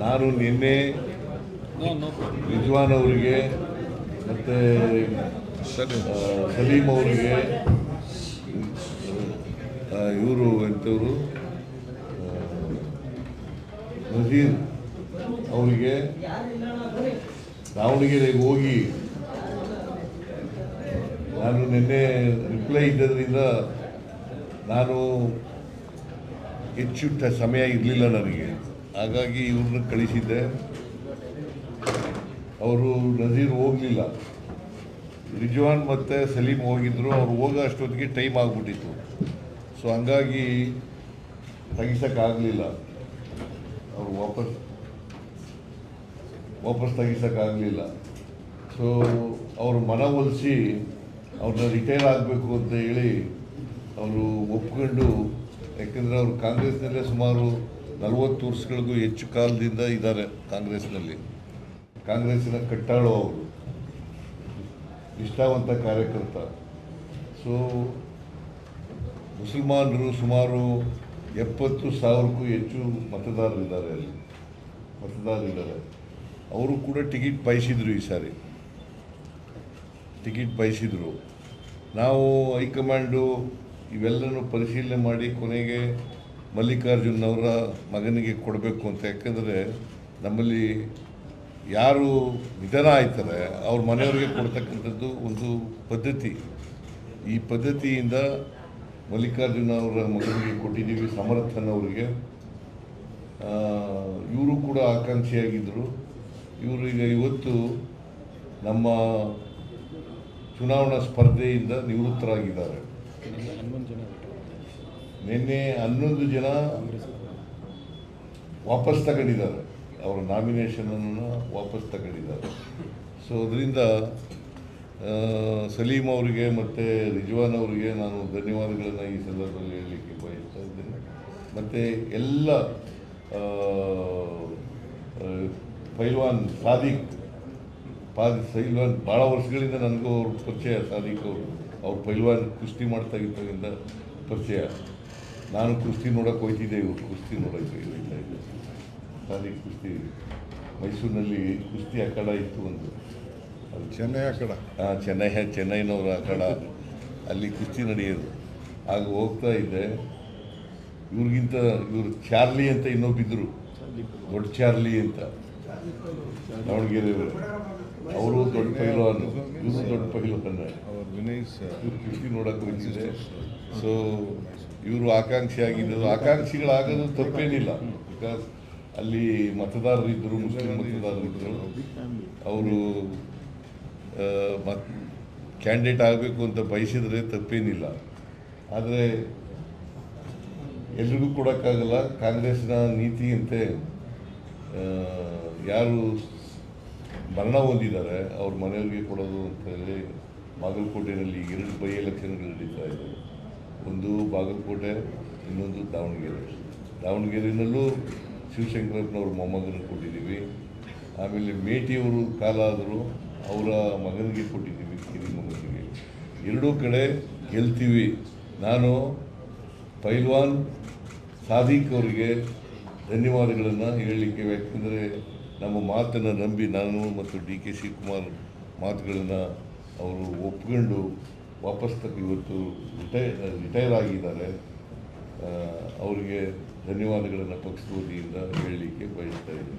ನಾನು ನಿನ್ನೆ ರಿಜ್ವಾನ್ ಅವರಿಗೆ ಮತ್ತು ಸಲೀಂ ಅವರಿಗೆ ಇವರು ಎಂಥವರು ನಜೀರ್ ಅವರಿಗೆ ದಾವಣಗೆರೆಗೆ ಹೋಗಿ ನಾನು ನಿನ್ನೆ ರಿಪ್ಲೈ ಇದ್ದದ್ರಿಂದ ನಾನು ಹೆಚ್ಚು ಸಮಯ ಇರಲಿಲ್ಲ ನನಗೆ, ಹಾಗಾಗಿ ಇವ್ರನ್ನ ಕಳಿಸಿದ್ದೆ. ಅವರು ನಜೀರ್ ಹೋಗಲಿಲ್ಲ, ರಿಜ್ವಾನ್ ಮತ್ತು ಸಲೀಂ ಹೋಗಿದ್ದರು. ಅವ್ರು ಹೋಗೋ ಅಷ್ಟೊತ್ತಿಗೆ ಟೈಮ್ ಆಗಿಬಿಟ್ಟಿತ್ತು. ಸೊ ಹಂಗಾಗಿ ತೆಗಿಸೋಕ್ಕಾಗಲಿಲ್ಲ, ಅವರು ವಾಪಸ್ ತೆಗಿಸೋಕ್ಕಾಗಲಿಲ್ಲ. ಸೊ ಅವರು ಮನವೊಲಿಸಿ ಅವ್ರನ್ನ ರಿಟೈರ್ ಆಗಬೇಕು ಅಂತ ಹೇಳಿ ಅವರು ಒಪ್ಕೊಂಡು, ಯಾಕೆಂದರೆ ಅವರು ಕಾಂಗ್ರೆಸ್ನಲ್ಲೇ ಸುಮಾರು 40 ವರ್ಷಗಳಿಗೂ ಹೆಚ್ಚು ಕಾಲದಿಂದ ಇದ್ದಾರೆ ಕಾಂಗ್ರೆಸ್ನಲ್ಲಿ. ಕಾಂಗ್ರೆಸ್ಸಿನ ಕಟ್ಟಾಳು ಅವರು, ನಿಷ್ಠಾವಂತ ಕಾರ್ಯಕರ್ತ. ಸೊ ಮುಸಲ್ಮಾನರು ಸುಮಾರು 70,000ಕ್ಕೂ ಹೆಚ್ಚು ಮತದಾರರಿದ್ದಾರೆ, ಅವರು ಕೂಡ ಟಿಕೆಟ್ ಬಯಸಿದ್ರು. ಈ ಸಾರಿ ಟಿಕೆಟ್ ಬಯಸಿದ್ರು. ನಾವು ಹೈಕಮಾಂಡು ಇವೆಲ್ಲನೂ ಪರಿಶೀಲನೆ ಮಾಡಿ ಕೊನೆಗೆ ಮಲ್ಲಿಕಾರ್ಜುನ್ ಅವರ ಮಗನಿಗೆ ಕೊಡಬೇಕು ಅಂತ. ಯಾಕೆಂದರೆ ನಮ್ಮಲ್ಲಿ ಯಾರು ನಿಧನ ಆಯ್ತಾರೆ ಅವ್ರ ಮನೆಯವರಿಗೆ ಕೊಡ್ತಕ್ಕಂಥದ್ದು ಒಂದು ಪದ್ಧತಿ. ಈ ಪದ್ಧತಿಯಿಂದ ಮಲ್ಲಿಕಾರ್ಜುನ ಅವರ ಮಗನಿಗೆ ಕೊಟ್ಟಿದ್ದೀವಿ, ಸಮರ್ಥನ್ ಅವರಿಗೆ. ಇವರು ಕೂಡ ಆಕಾಂಕ್ಷಿಯಾಗಿದ್ದರು. ಇವರೀಗ ಇವತ್ತು ನಮ್ಮ ಚುನಾವಣಾ ಸ್ಪರ್ಧೆಯಿಂದ ನಿವೃತ್ತರಾಗಿದ್ದಾರೆ. ನಿನ್ನೆ 11 ಜನ ವಾಪಸ್ ತಗೊಂಡಿದ್ದಾರೆ, ಅವರ ನಾಮಿನೇಷನನ್ನು ವಾಪಸ್ ತಗೊಂಡಿದ್ದಾರೆ. ಸೊ ಅದರಿಂದ ಸಲೀಂ ಅವರಿಗೆ ಮತ್ತು ರಿಜ್ವಾನ್ ಅವರಿಗೆ ನಾನು ಧನ್ಯವಾದಗಳನ್ನು ಈ ಸಂದರ್ಭದಲ್ಲಿ ಹೇಳಲಿಕ್ಕೆ ಬಯಸ್ತಾ ಇದ್ದೇನೆ. ಮತ್ತು ಎಲ್ಲ ಪೈಲ್ವಾನ್ ಸಾದಿಕ್ ಭಾಳ ವರ್ಷಗಳಿಂದ ನನಗೂ ಅವ್ರ ಪರಿಚಯ. ಸಾದಿಕ್ ಅವ್ರು ಪೈಲ್ವಾನ್ ಕುಸ್ತಿ ಮಾಡ್ತಾ ಇದ್ದಾಗಿಂದ ಪರಿಚಯ. ನಾನು ಕುಸ್ತಿ ನೋಡೋಕೆ ಹೋಗ್ತಿದ್ದೆ, ಇವರು ಕುಸ್ತಿ ನೋಡೋಕ್ಕೆ ಹೋಗ್ತಾ ಇದ್ದೆ. ಸಾದಿಕ್ ಕುಸ್ತಿ ಮೈಸೂರಿನಲ್ಲಿ ಕುಸ್ತಿ ಅಖಾಡ ಇತ್ತು ಒಂದು, ಅದು ಚೆನ್ನೈ ಅಖಾಡ. ಚೆನ್ನೈನವರ ಅಖಾಡ, ಅಲ್ಲಿ ಕುಸ್ತಿ ನಡೆಯೋದು. ಆಗ ಹೋಗ್ತಾ ಇದ್ದೆ. ಇವರು ಚಾರ್ಲಿ ಅಂತ ಇನ್ನೊಬ್ಬಿದ್ರು, ದೊಡ್ಡ ಚಾರ್ಲಿ ಅಂತ, ದಾವಣಗೆರೆಯವರು. ಅವರು ದೊಡ್ಡ ಪೈಲ್ವಾನು, ಇವರು ದೊಡ್ಡ ಪೈಲ್ವಾನ. ಇವರು ಕುಸ್ತಿ ನೋಡೋಕೆ ಹೋಗ್ತಿದ್ದೆ. ಸೊ ಇವರು ಆಕಾಂಕ್ಷಿಯಾಗಿದ್ದರು. ಆಕಾಂಕ್ಷಿಗಳಾಗೋದು ತಪ್ಪೇನಿಲ್ಲ, ಬಿಕಾಸ್ ಅಲ್ಲಿ ಮತದಾರರಿದ್ದರು, ಮುಸ್ಲಿಂ ಮತದಾರರಿದ್ದರು. ಅವರು ಕ್ಯಾಂಡಿಡೇಟ್ ಆಗಬೇಕು ಅಂತ ಬಯಸಿದರೆ ತಪ್ಪೇನಿಲ್ಲ. ಆದರೆ ಎಲ್ರಿಗೂ ಕೊಡೋಕ್ಕಾಗಲ್ಲ. ಕಾಂಗ್ರೆಸ್ನ ನೀತಿಯಂತೆ ಯಾರು ಮರಣ ಹೊಂದಿದ್ದಾರೆ ಅವ್ರ ಮನೆಯವರಿಗೆ ಕೊಡೋದು ಅಂತೇಳಿ ಬಾಗಲಕೋಟೆಯಲ್ಲಿ 2 ಬೈ ಎಲೆಕ್ಷನ್ಗಳು ನಡೀತಾ ಇದೆ. ಒಂದು ಬಾಗಲಕೋಟೆ, ಇನ್ನೊಂದು ದಾವಣಗೆರೆಯಲ್ಲೂ ಶಿವಶಂಕರಪ್ಪನವ್ರ ಮೊಮ್ಮಗನಿಗೆ ಕೊಟ್ಟಿದ್ದೀವಿ. ಆಮೇಲೆ ಮೇಟಿಯವರು ಕಾಲ ಆದರೂ ಅವರ ಮಗನಿಗೆ ಕೊಟ್ಟಿದ್ದೀವಿ, ಕಿರಿ ಮಗನಿಗೆ. 2 ಕಡೆ ಗೆಲ್ತೀವಿ. ನಾನು ಪೈಲ್ವಾನ್ ಸಾದಿಕ್ ಅವರಿಗೆ ಧನ್ಯವಾದಗಳನ್ನು ಹೇಳಲಿಕ್ಕೆ, ಯಾಕೆಂದರೆ ನಮ್ಮ ಮಾತನ್ನು ನಂಬಿ ನಾನು ಮತ್ತು DK ಶಿವಕುಮಾರ್ ಮಾತುಗಳನ್ನು ಅವರು ಒಪ್ಕೊಂಡು ವಾಪಸ್ ಇವತ್ತು ರಿಟೈರ್ ಆಗಿದ್ದಾರೆ. ಅವರಿಗೆ ಧನ್ಯವಾದಗಳನ್ನು ಪಕ್ಷದ ವತಿಯಿಂದ ಹೇಳಲಿಕ್ಕೆ ಬಯಸ್ತಾ